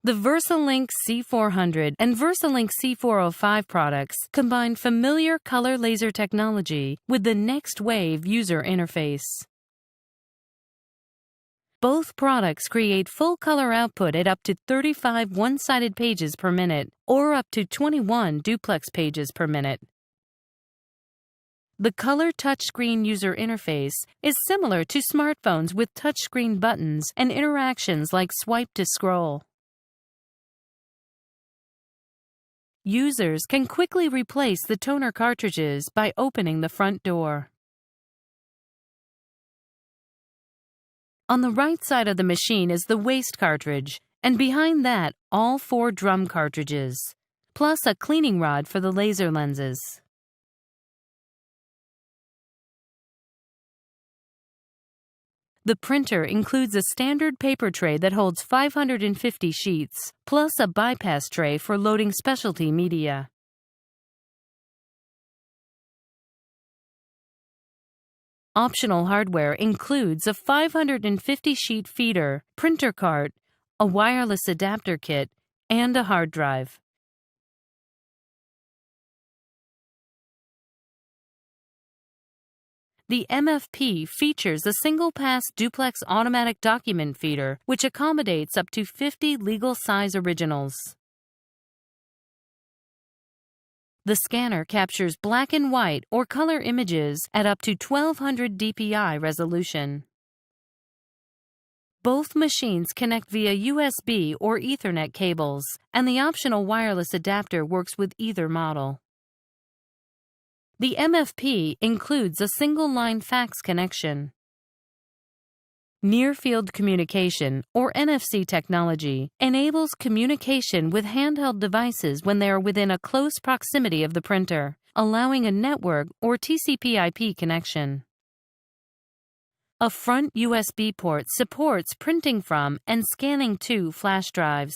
The VersaLink C400 and VersaLink C405 products combine familiar color laser technology with the next wave user interface. Both products create full color output at up to 35 one-sided pages per minute or up to 21 duplex pages per minute. The color touchscreen user interface is similar to smartphones with touchscreen buttons and interactions like swipe to scroll. Users can quickly replace the toner cartridges by opening the front door. On the right side of the machine is the waste cartridge, and behind that, all 4 drum cartridges, plus a cleaning rod for the laser lenses. The printer includes a standard paper tray that holds 550 sheets, plus a bypass tray for loading specialty media. Optional hardware includes a 550-sheet feeder, printer cart, a wireless adapter kit, and a hard drive. The MFP features a single-pass duplex automatic document feeder, which accommodates up to 50 legal-size originals. The scanner captures black and white or color images at up to 1200 dpi resolution. Both machines connect via USB or Ethernet cables, and the optional wireless adapter works with either model. The MFP includes a single-line fax connection. Near-field communication, or NFC technology, enables communication with handheld devices when they are within a close proximity of the printer, allowing a network or TCP/IP connection. A front USB port supports printing from and scanning to flash drives.